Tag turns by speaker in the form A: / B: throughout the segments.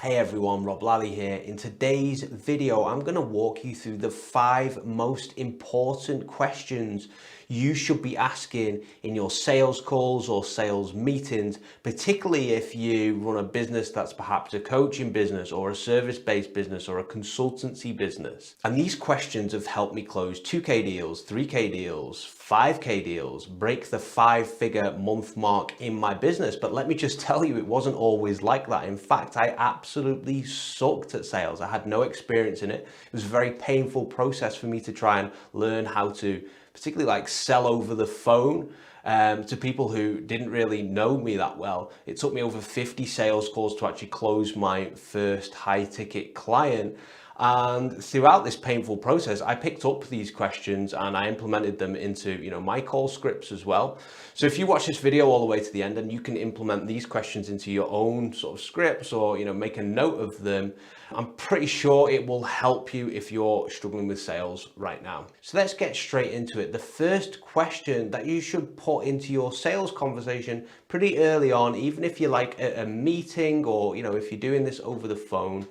A: Hey everyone, Lally here. In today's video, I'm going to walk you through the 5 most important questions you should be asking in your sales calls or sales meetings, particularly if you run a business that's perhaps a coaching business or a service-based business or a consultancy business. And these questions have helped me close 2K deals, 3K deals, 5K deals, break the 5-figure month mark in my business. But let me just tell you, it wasn't always like that. In fact, I absolutely sucked at sales. I had no experience in it. It was a very painful process for me to try and learn how to particularly like sell over the phone to people who didn't really know me that well. It took me over 50 sales calls to actually close my first high ticket client. And throughout this painful process, I picked up these questions and I implemented them into, my call scripts as well. So if you watch this video all the way to the end, and you can implement these questions into your own sort of scripts or, make a note of them, I'm pretty sure it will help you if you're struggling with sales right now. So let's get straight into it. The first question that you should put into your sales conversation pretty early on, even if you're like at a meeting or, if you're doing this over the phone,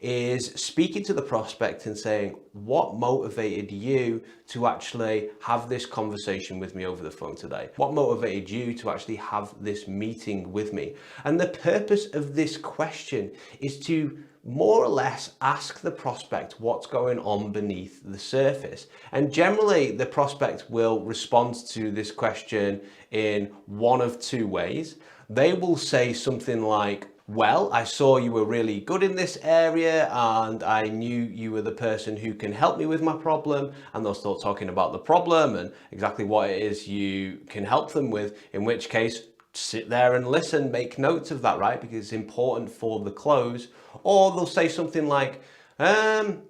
A: is speaking to the prospect and saying, what motivated you to actually have this conversation with me over the phone today? What motivated you to actually have this meeting with me? And the purpose of this question is to more or less ask the prospect what's going on beneath the surface. And generally, the prospect will respond to this question in one of 2 ways. They will say something like, well, I saw you were really good in this area and I knew you were the person who can help me with my problem, and they'll start talking about the problem and exactly what it is you can help them with, in which case sit there and listen, make notes of that, right? Because it's important for the close. Or they'll say something like, well,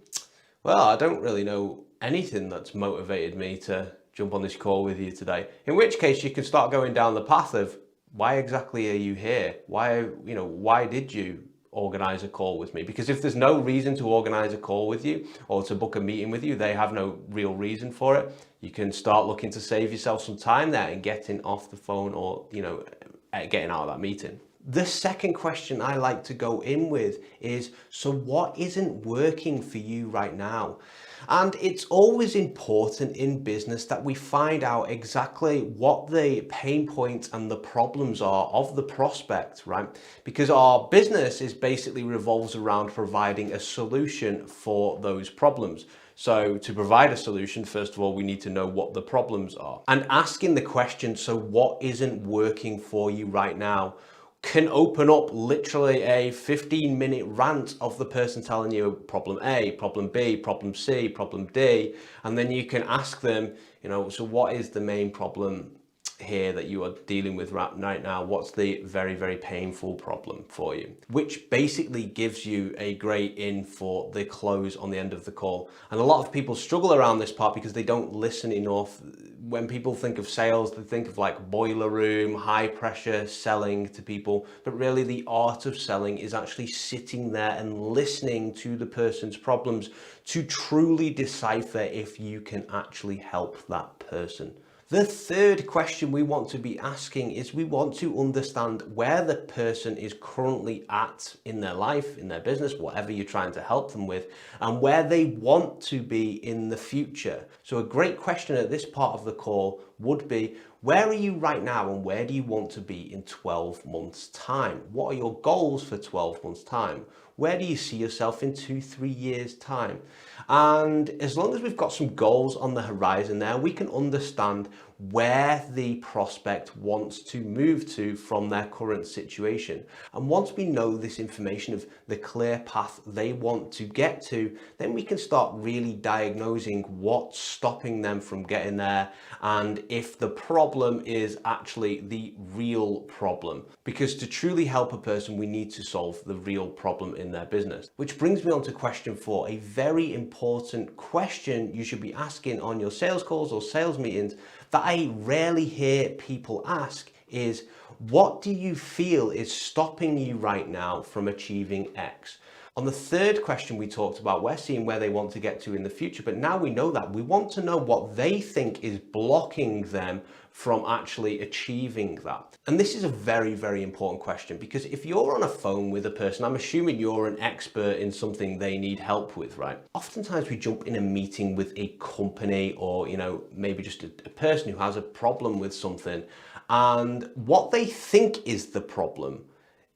A: I don't really know anything that's motivated me to jump on this call with you today. In which case you can start going down the path of, why exactly are you here? Why did you organize a call with me? Because if there's no reason to organize a call with you or to book a meeting with you, they have no real reason for it. You can start looking to save yourself some time there and getting off the phone or, getting out of that meeting. The second question I like to go in with is, so what isn't working for you right now? And it's always important in business that we find out exactly what the pain points and the problems are of the prospect, right? Because our business is basically revolves around providing a solution for those problems. So to provide a solution, first of all, we need to know what the problems are. And asking the question, so what isn't working for you right now, can open up literally a 15-minute rant of the person telling you problem A, problem B, problem C, problem D, and then you can ask them, so what is the main problem here that you are dealing with right now? What's the very, very painful problem for you? Which basically gives you a great in for the close on the end of the call. And a lot of people struggle around this part because they don't listen enough. When people think of sales, they think of like boiler room, high pressure selling to people, but really the art of selling is actually sitting there and listening to the person's problems to truly decipher if you can actually help that person. The third question we want to be asking is, we want to understand where the person is currently at in their life, in their business, whatever you're trying to help them with, and where they want to be in the future. So a great question at this part of the call would be, where are you right now and where do you want to be in 12 months' time? What are your goals for 12 months' time? Where do you see yourself in 2-3 years' time? And as long as we've got some goals on the horizon there, we can understand where the prospect wants to move to from their current situation. And once we know this information of the clear path they want to get to, then we can start really diagnosing what's stopping them from getting there and if the problem is actually the real problem. Because to truly help a person, we need to solve the real problem in their business. Which brings me on to question 4, a very important question you should be asking on your sales calls or sales meetings that I rarely hear people ask is, what do you feel is stopping you right now from achieving X? On the third question we talked about, we're seeing where they want to get to in the future, but now we know that. We want to know what they think is blocking them from actually achieving that. And this is a very, very important question, because if you're on a phone with a person, I'm assuming you're an expert in something they need help with, right? Oftentimes we jump in a meeting with a company or, maybe just a person who has a problem with something, and what they think is the problem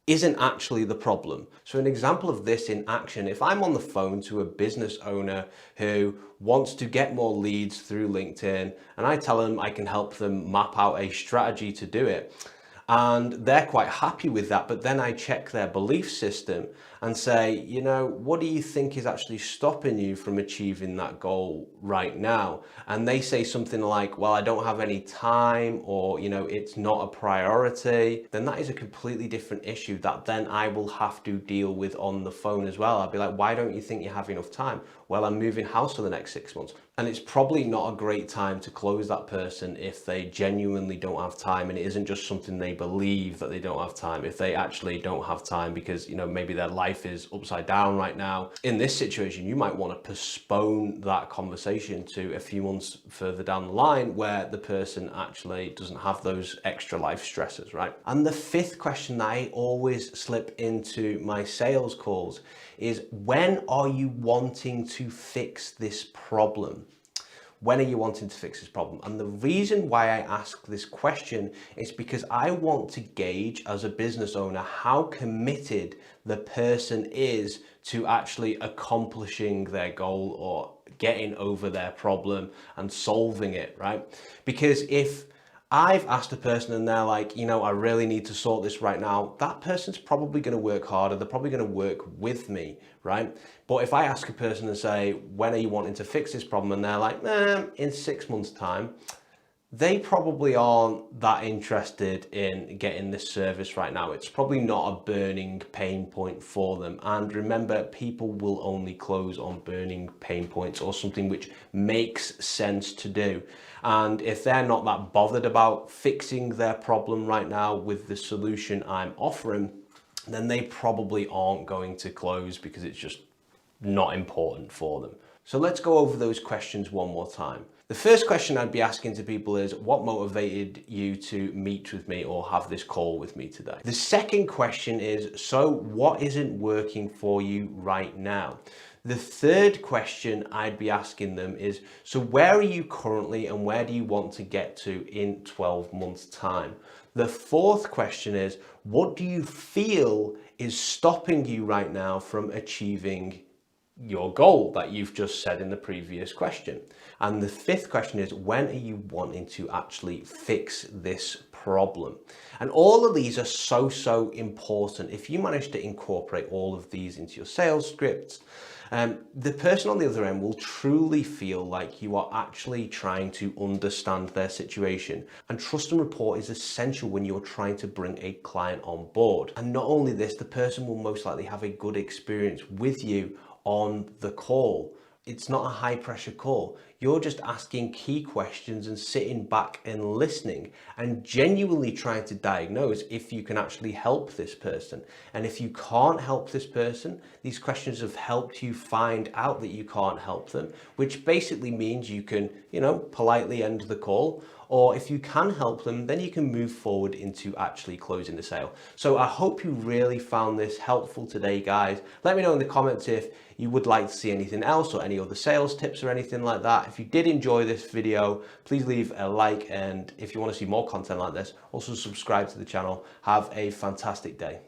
A: isn't actually the problem. So an example of this in action, if I'm on the phone to a business owner who wants to get more leads through LinkedIn, and I tell them I can help them map out a strategy to do it, and they're quite happy with that, but then I check their belief system and say, what do you think is actually stopping you from achieving that goal right now? And they say something like, well, I don't have any time, or, it's not a priority. Then that is a completely different issue that then I will have to deal with on the phone as well. I'll be like, why don't you think you have enough time? Well, I'm moving house for the next 6 months. And it's probably not a great time to close that person if they genuinely don't have time, and it isn't just something they believe that they don't have time. If they actually don't have time because, maybe their life is upside down right now. In this situation, you might want to postpone that conversation to a few months further down the line where the person actually doesn't have those extra life stresses, right? And the fifth question that I always slip into my sales calls is, when are you wanting to fix this problem? When are you wanting to fix this problem? And the reason why I ask this question is because I want to gauge, as a business owner, how committed the person is to actually accomplishing their goal or getting over their problem and solving it, right? Because if I've asked a person and they're like, I really need to sort this right now, that person's probably going to work harder. They're probably going to work with me, right? But if I ask a person and say, when are you wanting to fix this problem? And they're like, in 6 months' time, they probably aren't that interested in getting this service right now. It's probably not a burning pain point for them. And remember, people will only close on burning pain points or something which makes sense to do. And if they're not that bothered about fixing their problem right now with the solution I'm offering, then they probably aren't going to close because it's just not important for them. So let's go over those questions one more time. The first question I'd be asking to people is, what motivated you to meet with me or have this call with me today? The second question is, so what isn't working for you right now? The third question I'd be asking them is, so where are you currently and where do you want to get to in 12 months' time? The fourth question is, what do you feel is stopping you right now from achieving your goal that you've just said in the previous question? And the fifth question is, when are you wanting to actually fix this problem? And all of these are so important. If you manage to incorporate all of these into your sales scripts, the person on the other end will truly feel like you are actually trying to understand their situation. And trust and rapport is essential when you're trying to bring a client on board. And not only this, the person will most likely have a good experience with you on the call. It's not a high pressure call. You're just asking key questions and sitting back and listening and genuinely trying to diagnose if you can actually help this person. And if you can't help this person, these questions have helped you find out that you can't help them, which basically means you can, politely end the call. Or if you can help them, then you can move forward into actually closing the sale. So I hope you really found this helpful today, guys. Let me know in the comments if you would like to see anything else or any other sales tips or anything like that. If you did enjoy this video, please leave a like. And if you want to see more content like this, also subscribe to the channel. Have a fantastic day.